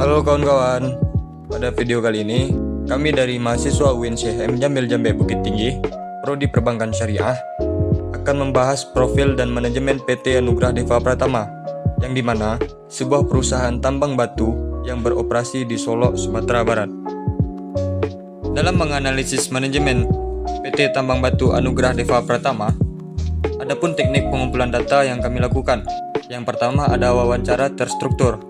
Halo kawan-kawan, pada video kali ini kami dari mahasiswa UIN Syekh M Jamil Jambe Bukit Tinggi, Prodi Perbankan Syariah, akan membahas profil dan manajemen PT Anugrah Deva Pratama, yang dimana sebuah perusahaan tambang batu yang beroperasi di Solo, Sumatera Barat. Dalam menganalisis manajemen PT Tambang Batu Anugrah Deva Pratama, adapun teknik pengumpulan data yang kami lakukan. Yang pertama ada wawancara terstruktur.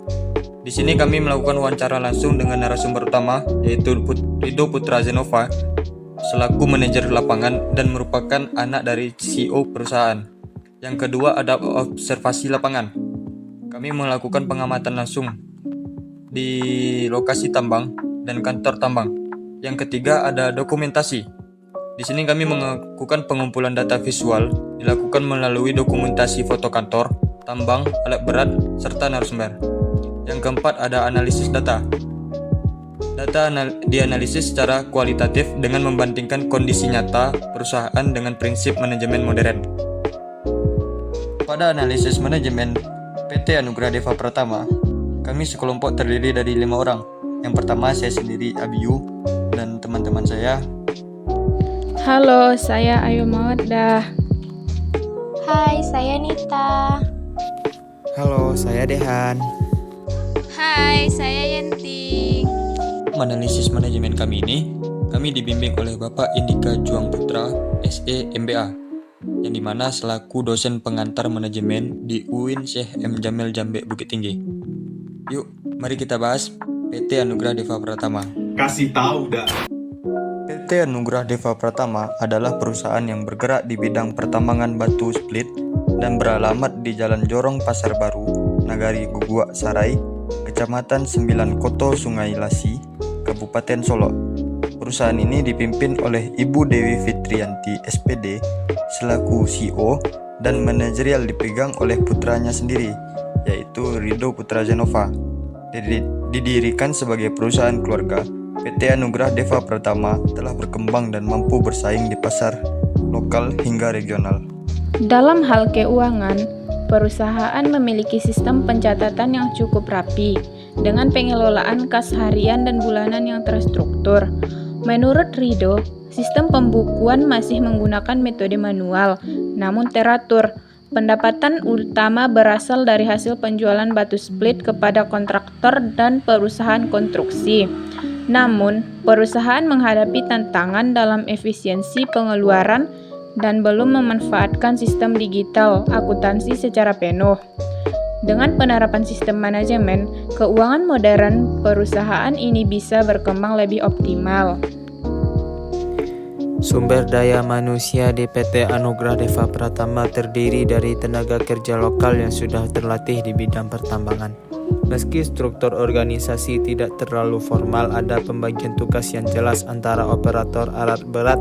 Di sini kami melakukan wawancara langsung dengan narasumber utama, yaitu Rido Putra Zenova, selaku manajer lapangan dan merupakan anak dari CEO perusahaan. Yang kedua ada observasi lapangan. Kami melakukan pengamatan langsung di lokasi tambang dan kantor tambang. Yang ketiga ada dokumentasi. Di sini kami melakukan pengumpulan data visual, dilakukan melalui dokumentasi foto kantor, tambang, alat berat, serta narasumber. Yang keempat ada analisis data. Data dianalisis secara kualitatif dengan membandingkan kondisi nyata perusahaan dengan prinsip manajemen modern. Pada analisis manajemen PT Anugrah Deva Pratama, kami sekelompok terdiri dari 5 orang. Yang pertama saya sendiri Abiyu dan teman-teman saya. Halo, saya Ayu Mawaddah. Hai, saya Nita. Halo, saya Dehan. Hai, saya Yenti. Analisis manajemen kami ini, kami dibimbing oleh Bapak Indika Juang Putra, SE MBA, yang dimana selaku dosen pengantar manajemen di UIN Syekh M Jamil Jambe Bukit Tinggi. Yuk, mari kita bahas PT Anugrah Deva Pratama. Kasih tahu dah. PT Anugrah Deva Pratama adalah perusahaan yang bergerak di bidang pertambangan batu split dan beralamat di Jalan Jorong Pasar Baru, Nagari Guguak Sarai, Kecamatan 9 Koto Sungai Lasi, Kabupaten Solo. Perusahaan ini dipimpin oleh Ibu Dewi Fitrianti SPD selaku CEO dan manajerial dipegang oleh putranya sendiri, yaitu Rido Putra Zenova. Didirikan sebagai perusahaan keluarga, PT Anugrah Deva Pratama telah berkembang dan mampu bersaing di pasar lokal hingga regional. Dalam hal keuangan, perusahaan memiliki sistem pencatatan yang cukup rapi, dengan pengelolaan kas harian dan bulanan yang terstruktur. Menurut Rido, sistem pembukuan masih menggunakan metode manual, namun teratur. Pendapatan utama berasal dari hasil penjualan batu split kepada kontraktor dan perusahaan konstruksi. Namun, perusahaan menghadapi tantangan dalam efisiensi pengeluaran dan belum memanfaatkan sistem digital akuntansi secara penuh. Dengan penerapan sistem manajemen keuangan modern, perusahaan ini bisa berkembang lebih optimal. Sumber daya manusia di PT Anugrah Deva Pratama terdiri dari tenaga kerja lokal yang sudah terlatih di bidang pertambangan. Meski struktur organisasi tidak terlalu formal, ada pembagian tugas yang jelas antara operator alat berat,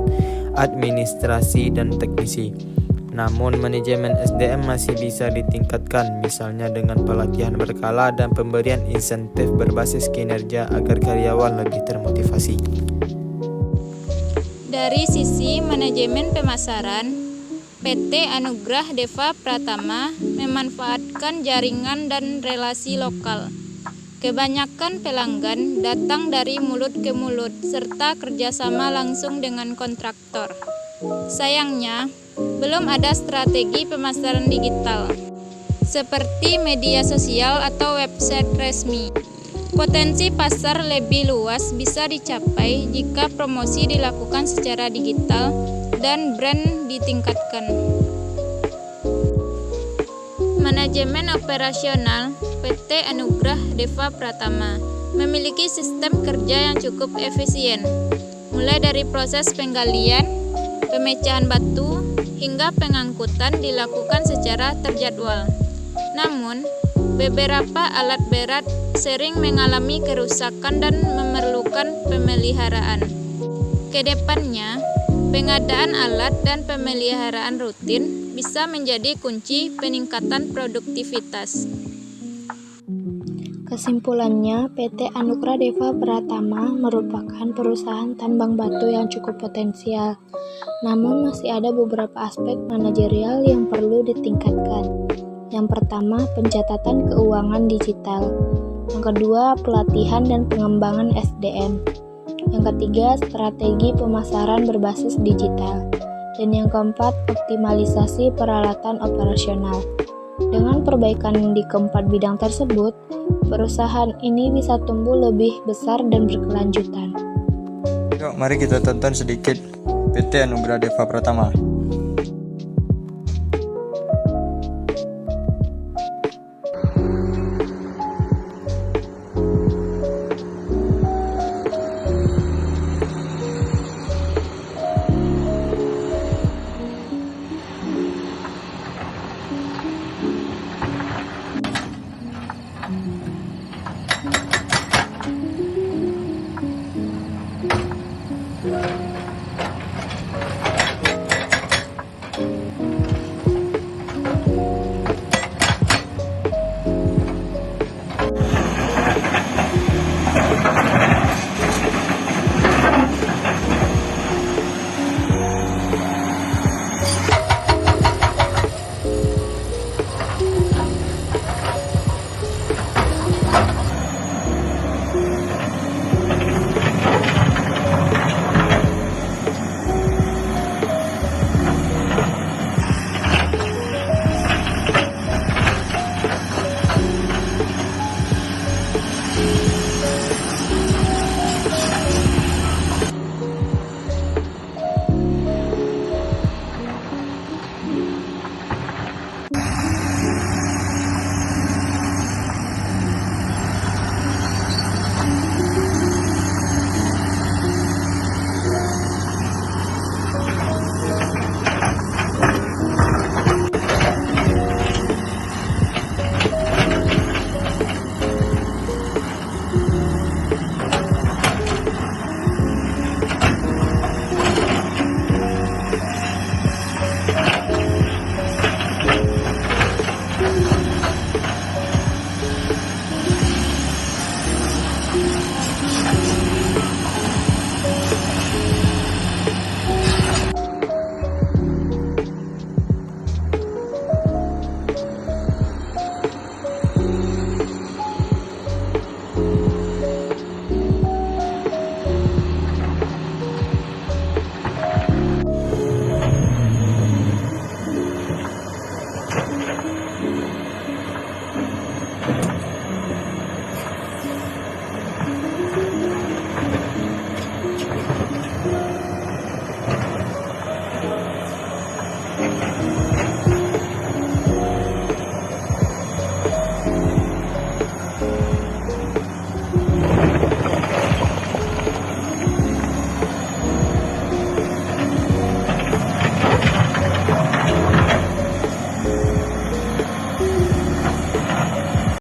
administrasi, dan teknisi. Namun manajemen SDM masih bisa ditingkatkan, misalnya dengan pelatihan berkala dan pemberian insentif berbasis kinerja agar karyawan lebih termotivasi. Dari sisi manajemen pemasaran, PT Anugrah Deva Pratama memanfaatkan jaringan dan relasi lokal. Kebanyakan pelanggan datang dari mulut ke mulut serta kerjasama langsung dengan kontraktor. Sayangnya, belum ada strategi pemasaran digital, seperti media sosial atau website resmi. Potensi pasar lebih luas bisa dicapai jika promosi dilakukan secara digital dan brand ditingkatkan. Manajemen operasional PT Anugrah Deva Pratama memiliki sistem kerja yang cukup efisien, mulai dari proses penggalian, pemecahan batu, hingga pengangkutan dilakukan secara terjadwal. Namun, beberapa alat berat sering mengalami kerusakan dan memerlukan pemeliharaan. Kedepannya, pengadaan alat dan pemeliharaan rutin bisa menjadi kunci peningkatan produktivitas. Kesimpulannya, PT Anugrah Deva Pratama merupakan perusahaan tambang batu yang cukup potensial. Namun masih ada beberapa aspek manajerial yang perlu ditingkatkan. Yang pertama, pencatatan keuangan digital. Yang kedua, pelatihan dan pengembangan SDM. Yang ketiga, strategi pemasaran berbasis digital. Dan yang keempat, optimalisasi peralatan operasional. Dengan perbaikan di keempat bidang tersebut, perusahaan ini bisa tumbuh lebih besar dan berkelanjutan. Yuk, mari kita tonton sedikit PT Anugrah Deva Pratama.